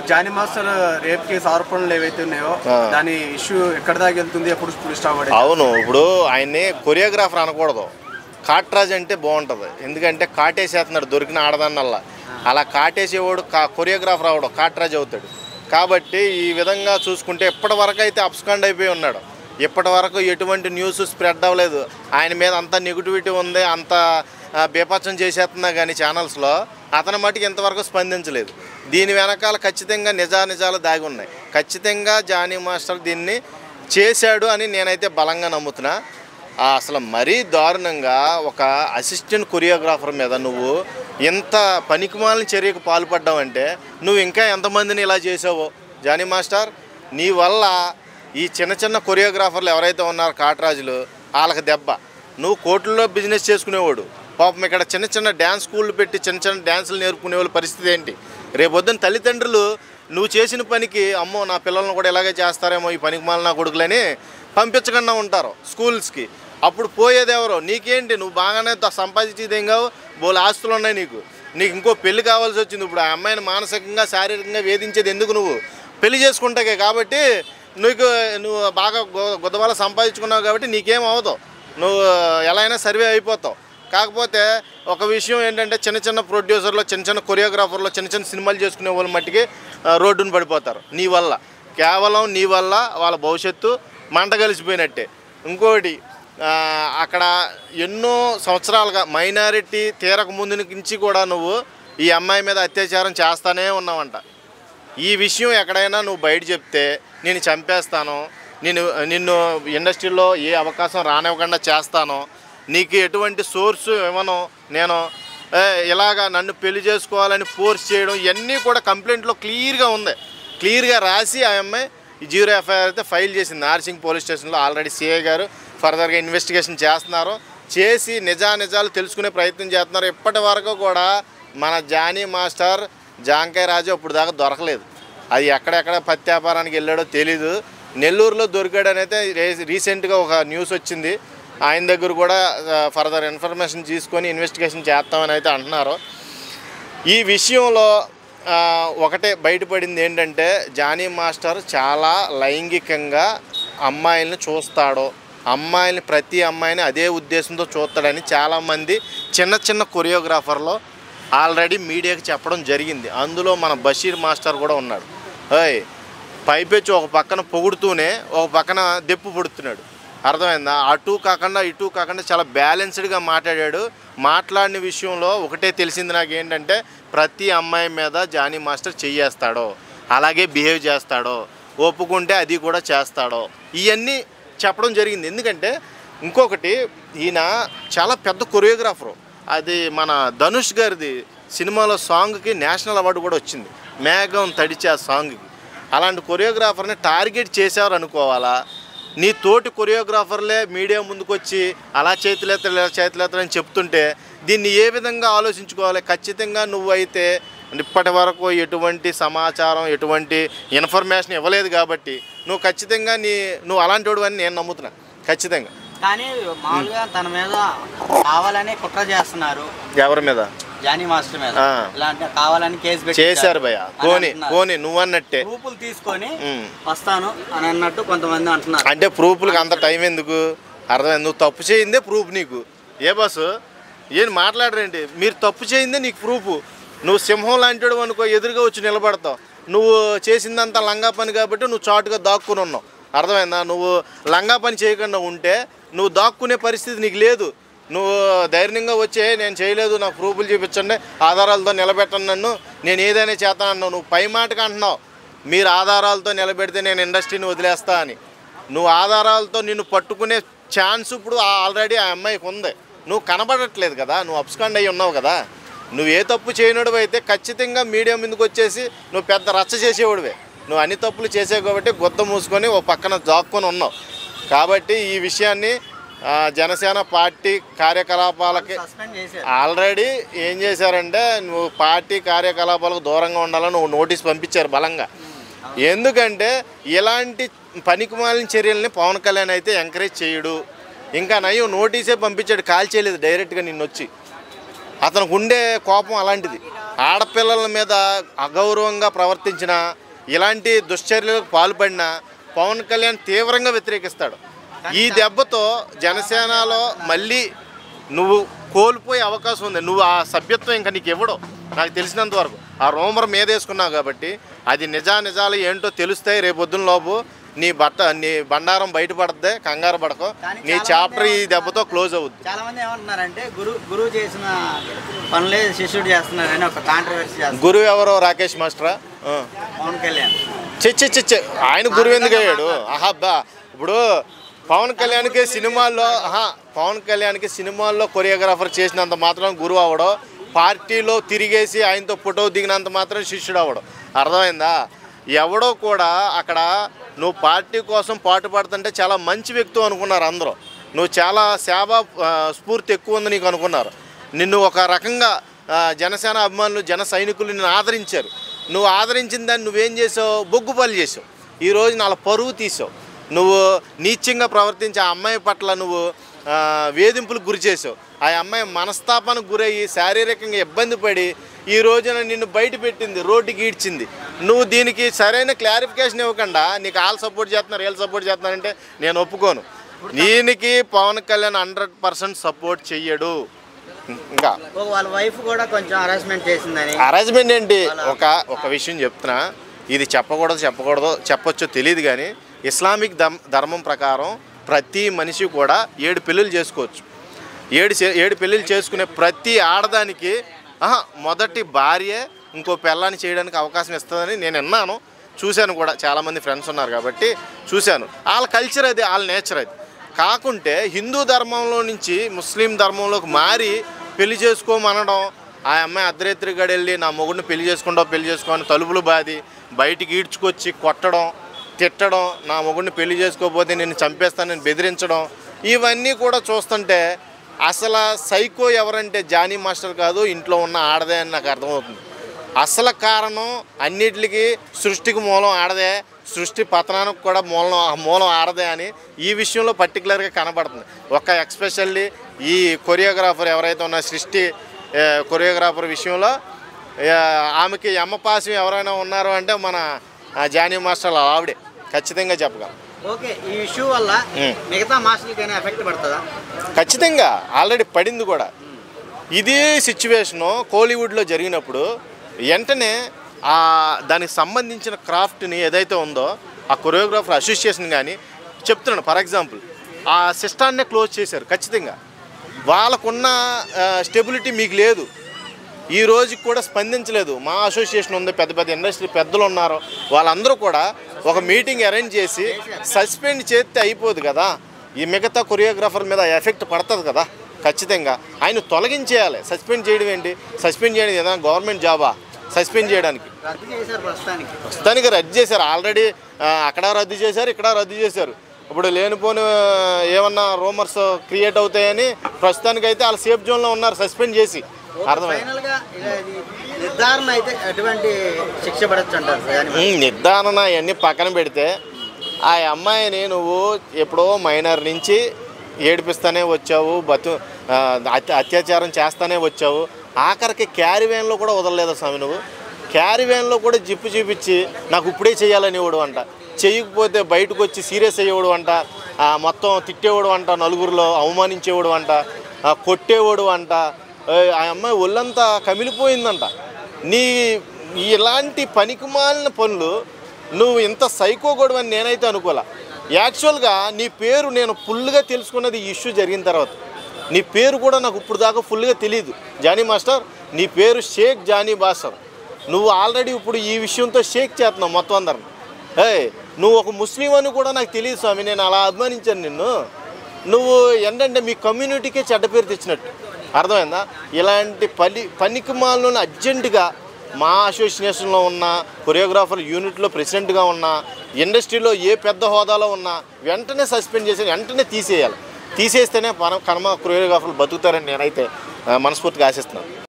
Johnny master rape case ఆరోపణలు ఏవైతే ఉన్నాయో దాని ఇష్యూ ఎక్కడ దాకా వెళ్తుంది, ఎప్పుడు పులి స్టాప్ పడేది? అవును, ఇప్పుడు ఆయన్ని కొరియోగ్రాఫర్ అనకూడదు, కాట్రాజ్ అంటే బాగుంటుంది. ఎందుకంటే కాటేసేస్తున్నాడు దొరికిన ఆడదాన్నల్లా. అలా కాటేసేవాడు కొరియోగ్రాఫర్ అవడం కాట్రాజ్ అవుతాడు. కాబట్టి ఈ విధంగా చూసుకుంటే ఇప్పటి వరకు అయితే అబ్స్కాండ్ అయిపోయి ఉన్నాడు. ఇప్పటి వరకు ఎటువంటి న్యూస్ స్ప్రెడ్ అవ్వలేదు. ఆయన మీద అంత నెగిటివిటీ ఉంది, అంత బేపచ్చం చేసేస్తున్నా కానీ ఛానల్స్లో అతని మటుకు ఇంతవరకు స్పందించలేదు. దీని వెనకాల ఖచ్చితంగా నిజాలు దాగి ఉన్నాయి. ఖచ్చితంగా జానీ మాస్టర్ దీన్ని చేశాడు అని నేనైతే బలంగా నమ్ముతున్నా. అసలు మరీ దారుణంగా ఒక అసిస్టెంట్ కొరియోగ్రాఫర్ మీద నువ్వు ఎంత పనికిమాలిన చర్యకు పాల్పడ్డావంటే నువ్వు ఇంకా ఎంతమందిని ఇలా చేసావో జానీ మాస్టర్. నీ వల్ల ఈ చిన్న కొరియోగ్రాఫర్లు ఎవరైతే ఉన్నారో కాట్రాజులు వాళ్ళకి దెబ్బ. నువ్వు కోట్లలో బిజినెస్ చేసుకునేవాడు, పాపం ఇక్కడ చిన్న డ్యాన్స్ స్కూళ్ళు పెట్టి చిన్న డ్యాన్సులు నేర్పుకునే వాళ్ళ పరిస్థితి ఏంటి? రేపొద్దున తల్లిదండ్రులు నువ్వు చేసిన పనికి అమ్మో నా పిల్లలను కూడా ఇలాగే చేస్తారేమో ఈ పనికి మాలిన కొడుకులని పంపించకుండా ఉంటారు స్కూల్స్కి. అప్పుడు పోయేది ఎవరో? నీకేంటి, నువ్వు బాగానే సంపాదించేది ఏం కావు, బోలు ఆస్తులు ఉన్నాయి నీకు ఇంకో పెళ్లి కావాల్సి వచ్చింది. ఇప్పుడు ఆ అమ్మాయిని మానసికంగా శారీరకంగా వేధించేది ఎందుకు? నువ్వు పెళ్లి చేసుకుంటాకే కాబట్టి నువ్వు బాగా గుద్దవాళ్ళ సంపాదించుకున్నావు కాబట్టి నీకేం అవుతావు, నువ్వు ఎలా అయినా సర్వే అయిపోతావు. కాకపోతే ఒక విషయం ఏంటంటే చిన్న ప్రొడ్యూసర్లు చిన్న కొరియోగ్రాఫర్లు చిన్న సినిమాలు చేసుకునే వాళ్ళ మట్టికి రోడ్డును పడిపోతారు నీ వల్ల. కేవలం నీ వల్ల వాళ్ళ భవిష్యత్తు మంట కలిసిపోయినట్టే. ఇంకోటి, అక్కడ ఎన్నో సంవత్సరాలుగా మైనారిటీ తీరక ముందు నుంచి కూడా నువ్వు ఈ అమ్మాయి మీద అత్యాచారం చేస్తానే ఉన్నావంట. ఈ విషయం ఎక్కడైనా నువ్వు బయట చెప్తే నేను చంపేస్తాను, నిన్ను ఇండస్ట్రీలో ఏ అవకాశం రానివ్వకుండా చేస్తాను, నీకు ఎటువంటి సోర్సు ఇవ్వను, నేను ఇలాగా నన్ను పెళ్లి చేసుకోవాలని ఫోర్స్ చేయడం ఇవన్నీ కూడా కంప్లైంట్లో క్లియర్గా ఉంది. క్లియర్గా రాసి ఆ అమ్మాయి 0 ఎఫ్ఐఆర్ అయితే ఫైల్ చేసింది నార్సింగ్ పోలీస్ స్టేషన్లో. ఆల్రెడీ సిఐ గారు ఫర్దర్గా ఇన్వెస్టిగేషన్ చేస్తున్నారు, చేసి నిజాలు తెలుసుకునే ప్రయత్నం చేస్తున్నారు. ఇప్పటి వరకు కూడా మన జానీ మాస్టర్ జాంకాయ రాజు ఇప్పుడు దాకా దొరకలేదు. అది ఎక్కడెక్కడ పత్తి వ్యాపారానికి వెళ్ళాడో తెలీదు. నెల్లూరులో దొరికాడని అయితే రీసెంట్గా ఒక న్యూస్ వచ్చింది. ఆయన దగ్గర కూడా ఫర్దర్ ఇన్ఫర్మేషన్ తీసుకొని ఇన్వెస్టిగేషన్ చేస్తామని అయితే అంటున్నారు. ఈ విషయంలో ఒకటే బయటపడింది ఏంటంటే జానీ మాస్టర్ చాలా లైంగికంగా అమ్మాయిల్ని చూస్తాడు, ప్రతి అమ్మాయిని అదే ఉద్దేశంతో చూస్తాడని చాలామంది చిన్న కొరియోగ్రాఫర్లో ఆల్రెడీ మీడియాకి చెప్పడం జరిగింది. అందులో మన బషీర్ మాస్టర్ కూడా ఉన్నాడు. పైపెచ్చి ఒక పక్కన పొగుడుతూనే ఒక పక్కన దెప్పు పుడుతున్నాడు. అర్థమైందా? అటు కాకుండా ఇటు కాకుండా చాలా బ్యాలెన్స్డ్గా మాట్లాడాడు. మాట్లాడిన విషయంలో ఒకటే తెలిసింది నాకు ఏంటంటే ప్రతి అమ్మాయి మీద జానీ మాస్టర్ చెయ్యేస్తాడో, అలాగే బిహేవ్ చేస్తాడో, ఒప్పుకుంటే అది కూడా చేస్తాడో, ఇవన్నీ చెప్పడం జరిగింది. ఎందుకంటే ఇంకొకటి, ఈయన చాలా పెద్ద కొరియోగ్రాఫరు. అది మన ధనుష్ గారిది సినిమాలో సాంగ్కి నేషనల్ అవార్డు కూడా వచ్చింది, మేఘం తడిచే ఆ సాంగ్కి. అలాంటి కొరియోగ్రాఫర్ని టార్గెట్ చేశారు అనుకోవాలా? నీ తోటి కొరియోగ్రాఫర్లే మీడియా ముందుకు వచ్చి అలా చేతులెత్తని చెప్తుంటే దీన్ని ఏ విధంగా ఆలోచించుకోవాలి? ఖచ్చితంగా నువ్వైతే ఇప్పటి వరకు ఎటువంటి సమాచారం ఎటువంటి ఇన్ఫర్మేషన్ ఇవ్వలేదు కాబట్టి నువ్వు ఖచ్చితంగా నువ్వు అలాంటి వాడు అని నేను నమ్ముతున్నా ఖచ్చితంగా. కానీ మామూలుగా తన మీద కావాలని కుట్ర చేస్తున్నారు. ఎవరి మీద? జానీ మాస్టర్ మీద. ఇలాంటి కావాలని కేసు చేశారు భయ్య. పోనీ నువ్వు అన్నట్టే ప్రూఫ్లు తీసుకొని వస్తాను అని అన్నట్టు కొంతమంది అంటున్నారు. అంటే ప్రూఫ్లకు అంత టైం ఎందుకు? అర్థమైంది, నువ్వు తప్పు చేయిందే ప్రూఫ్ నీకు. ఏ బస్సు ఏం మాట్లాడరేంటి? మీరు తప్పు చేయిందే నీకు ప్రూఫ్. నువ్వు సింహం లాంటి అనుకో, ఎదురుగా వచ్చి నిలబడతావు. నువ్వు చేసిందంతా లంగా పని కాబట్టి నువ్వు చాటుగా దాక్కుని ఉన్నావు. అర్థమైందా? నువ్వు లంగా పని చేయకుండా ఉంటే నువ్వు దాక్కునే పరిస్థితి నీకు లేదు. నువ్వు ధైర్యంగా వచ్చే నేను చేయలేదు, నాకు ప్రూఫ్లు చూపించండి, ఆధారాలతో నిలబెట్టండి, నన్ను నేను ఏదైనా చేస్తానన్నావు. నువ్వు పై మాటగా అంటున్నావు మీరు ఆధారాలతో నిలబెడితే నేను ఇండస్ట్రీని వదిలేస్తా అని. నువ్వు ఆధారాలతో నిన్ను పట్టుకునే ఛాన్స్ ఇప్పుడు ఆల్రెడీ ఆ అమ్మాయికి ఉంది. నువ్వు కనబడట్లేదు కదా, నువ్వు అబ్స్కాండ్ అయ్యి ఉన్నావు కదా. నువ్వు ఏ తప్పు చేయనోడివి అయితే ఖచ్చితంగా మీడియా ముందుకు వచ్చేసి నువ్వు పెద్ద రచ్చ చేసేవాడివే. నువ్వు అన్ని తప్పులు చేసావు కాబట్టి గుద్ద మూసుకొని ఓ పక్కన దాక్కొని ఉన్నావు. కాబట్టి ఈ విషయాన్ని జనసేన పార్టీ కార్యకలాపాలకి ఆల్రెడీ ఏం చేశారంటే నువ్వు పార్టీ కార్యకలాపాలకు దూరంగా ఉండాలని నువ్వు నోటీస్ పంపించారు బలంగా. ఎందుకంటే ఇలాంటి పనికిమాలిన చర్యల్ని పవన్ కళ్యాణ్ అయితే ఎంకరేజ్ చేయడు. ఇంకా నయ్యం నోటీసే పంపించాడు, కాల్ చేయలేదు డైరెక్ట్గా నిన్నొచ్చి. అతనికి ఉండే కోపం అలాంటిది. ఆడపిల్లల మీద అగౌరవంగా ప్రవర్తించిన, ఇలాంటి దుశ్చర్యలకు పాల్పడిన పవన్ కళ్యాణ్ తీవ్రంగా వ్యతిరేకిస్తాడు. ఈ దెబ్బతో జనసేనలో మళ్ళీ నువ్వు కోల్పోయే అవకాశం ఉంది. నువ్వు ఆ సభ్యత్వం ఇంకా నీకు ఇవ్వడు. నాకు తెలిసినంత వరకు ఆ రోమర్ మీద వేసుకున్నావు కాబట్టి అది నిజాలు ఏంటో తెలుస్తాయి. రేపొద్దున లోపు నీ బండారం బయటపడద్దే, కంగారు పడకో. నీ చాప్టర్ ఈ దెబ్బతో క్లోజ్ అవుద్ది. చాలా మంది ఏమంటున్నారంటే గురువు చేసిన పనులే శిష్యుడు చేస్తున్నారని ఒక కాంట్రవర్సీ చేస్తారు. గురువు ఎవరో రాకేష్ మాస్టరా? పవన్ కళ్యాణ్ చెచ్చే ఆయన గురువు ఎందుకు అయ్యాడు? ఆహాబ్బా, ఇప్పుడు పవన్ కళ్యాణ్కి సినిమాల్లో కొరియోగ్రాఫర్ చేసినంత మాత్రం గురువు అవడం, పార్టీలో తిరిగేసి ఆయనతో ఫోటో దిగినంత మాత్రం శిష్యుడు అవ్వడం. అర్థమైందా? ఎవడో కూడా అక్కడ నువ్వు పార్టీ కోసం పాటుపడుతుంటే చాలా మంచి వ్యక్తి అనుకున్నారు అందరూ. నువ్వు చాలా సేవా స్ఫూర్తి ఎక్కువ ఉంది నీకు అనుకున్నారు. నిన్ను ఒక రకంగా జనసేన అభిమానులు, జన సైనికులు నిన్ను ఆదరించారు. నువ్వు ఆదరించిన దాన్ని నువ్వేం చేసావు? బొగ్గుపల్లి చేసావు. ఈరోజు నా పరువు తీసావు. నువ్వు నీచంగా ప్రవర్తించి ఆ అమ్మాయి పట్ల నువ్వు వేధింపులకు గురి చేసావు. ఆ అమ్మాయి మనస్తాపానికి గురయ్యి శారీరకంగా ఇబ్బంది పడి ఈ రోజున నిన్ను బయట పెట్టింది, రోడ్డుకి ఈడ్చింది. నువ్వు దీనికి సరైన క్లారిఫికేషన్ ఇవ్వకుండా నీకు వాళ్ళు సపోర్ట్ చేస్తున్నారు, వీళ్ళు సపోర్ట్ చేస్తున్నారంటే నేను ఒప్పుకోను. దీనికి పవన్ కళ్యాణ్ 100% సపోర్ట్ చెయ్యడు. ఇంకా వాళ్ళ వైఫ్ కూడా కొంచెం హరాస్మెంట్ చేసిందని. హరాస్మెంట్ ఏంటి? ఒక విషయం చెప్తున్నా, ఇది చెప్పకూడదో చెప్పొచ్చో తెలియదు కానీ ఇస్లామిక్ ధర్మం ప్రకారం ప్రతి మనిషి కూడా 7 పెళ్ళిళ్ళు చేసుకోవచ్చు. 7 పెళ్ళిళ్ళు చేసుకునే ప్రతి ఆడదానికి మొదటి భార్య ఇంకో పెళ్ళాన్ని చేయడానికి అవకాశం ఇస్తుందని నేను విన్నాను, చూశాను కూడా. చాలామంది ఫ్రెండ్స్ ఉన్నారు కాబట్టి చూశాను. వాళ్ళ కల్చర్ అది, వాళ్ళ నేచర్ అది. కాకుంటే హిందూ ధర్మంలో నుంచి ముస్లిం ధర్మంలోకి మారి పెళ్లి చేసుకోమనడం, ఆ అమ్మాయి అర్ధరాత్రి గడి వెళ్ళి నా మొగుడిని పెళ్లి చేసుకోని తలుపులు బాది బయటికి ఈడ్చుకొచ్చి కొట్టడం, తిట్టడం, నా మొగుడిని పెళ్లి చేసుకోకపోతే నేను చంపేస్తానని బెదిరించడం, ఇవన్నీ కూడా చూస్తుంటే అసలు సైకో ఎవరంటే జానీ మాస్టర్ కాదు, ఇంట్లో ఉన్న ఆడదే అని నాకు అర్థమవుతుంది. అసలు కారణం అన్నిటికీ సృష్టికి మూలం ఆడదే, సృష్టి పతనానికి కూడా మూలం ఆడదే అని ఈ విషయంలో పర్టికులర్గా కనబడుతుంది. ఎక్స్పెషల్లీ ఈ కొరియోగ్రాఫర్ ఎవరైతే ఉన్న సృష్టి కొరియోగ్రాఫర్ విషయంలో ఆమెకి అమ్మపాసం ఎవరైనా ఉన్నారు అంటే మన జానీ మాస్టర్ ఆవిడే ఖచ్చితంగా చెప్పగలం. ఓకే, ఈ ఇష్యూ వల్ల మిగతా మాస్టర్లకైనా ఎఫెక్ట్ పడుతుందా? ఖచ్చితంగా ఆల్రెడీ పడింది కూడా. ఇదే సిచ్యువేషను కోలీవుడ్లో జరిగినప్పుడు వెంటనే దానికి సంబంధించిన క్రాఫ్ట్ని ఏదైతే ఉందో ఆ కొరియోగ్రాఫర్ అసోసియేషన్ కానీ చెప్తున్నాను, ఫర్ ఎగ్జాంపుల్ ఆ సిస్టాన్నే క్లోజ్ చేశారు. ఖచ్చితంగా వాళ్ళకున్న స్టెబిలిటీ మీకు లేదు, ఈ రోజుకి కూడా స్పందించలేదు. మా అసోసియేషన్ ఉంది, పెద్ద ఇండస్ట్రీ పెద్దలు ఉన్నారు, వాళ్ళందరూ కూడా ఒక మీటింగ్ అరేంజ్ చేసి సస్పెండ్ చేస్తే అయిపోదు కదా. ఈ మిగతా కొరియోగ్రాఫర్ మీద ఎఫెక్ట్ పడుతుంది కదా. ఖచ్చితంగా ఆయన తొలగించేయాలి. సస్పెండ్ చేయడం ఏంటి? సస్పెండ్ చేయడం ఏదైనా గవర్నమెంట్ జాబా సస్పెండ్ చేయడానికి? ప్రస్తుతానికి రద్దు చేశారు. ఆల్రెడీ అక్కడ రద్దు చేశారు, ఇక్కడ రద్దు చేశారు. ఇప్పుడు లేనిపోని ఏమన్నా రూమర్స్ క్రియేట్ అవుతాయని ప్రస్తుతానికైతే వాళ్ళు సేఫ్ జోన్లో ఉన్నారు, సస్పెండ్ చేసి. అర్థమైంది. నిర్ధారణ అయితే ఎటువంటి శిక్ష పడచ్చు అంటారు? నిర్ధారణ అవన్నీ పక్కన పెడితే ఆ అమ్మాయిని నువ్వు ఎప్పుడో మైనర్ నుంచి ఏడిపిస్తూనే వచ్చావు, అత్యాచారం చేస్తూనే వచ్చావు. ఆఖరికి క్యారీవ్యాన్లో కూడా వదలలేదు స్వామి. నువ్వు క్యారీవ్యాన్లో కూడా జిప్పు చూపించి నాకు ఇప్పుడే చేయాలనేవాడు అంట. చేయకపోతే బయటకు వచ్చి సీరియస్ అయ్యేవాడు అంట, మొత్తం తిట్టేవాడు అంట, నలుగురిలో అవమానించేవాడు అంట, కొట్టేవాడు అంట. ఆ అమ్మాయి ఒళ్ళంతా కమిలిపోయిందంట. ఇలాంటి పనికిమాలిన పనులు నువ్వు ఇంత సైకో గొడవ అని నేనైతే అనుకోలే. యాక్చువల్గా నీ పేరు నేను ఫుల్గా తెలుసుకున్నది ఈ ఇష్యూ జరిగిన తర్వాత. నీ పేరు కూడా నాకు ఇప్పుడు దాకా ఫుల్గా తెలియదు జానీ మాస్టర్. నీ పేరు షేక్ జానీ బాసర్. నువ్వు ఆల్రెడీ ఇప్పుడు ఈ విషయంతో షేక్ చేస్తున్నావు మొత్తం అందరిని. నువ్వు ఒక ముస్లిం అని కూడా నాకు తెలియదు స్వామి, నేను అలా అభిమానించాను నిన్ను. నువ్వు ఏంటంటే మీ కమ్యూనిటీకే చెడ్డ పేరు తెచ్చినట్టు. అర్థమైందా? ఇలాంటి పనికిమాలను అర్జెంటుగా మా అసోసియేషన్లో ఉన్న కొరియోగ్రాఫర్ యూనిట్లో ప్రెసిడెంట్గా ఉన్న, ఇండస్ట్రీలో ఏ పెద్ద హోదాలో ఉన్నా వెంటనే సస్పెండ్ చేసి వెంటనే తీసేయాలి. తీసేస్తేనే కొరియోగ్రాఫర్లు బతుకుతారని నేనైతే మనస్ఫూర్తిగా ఆశిస్తున్నాను.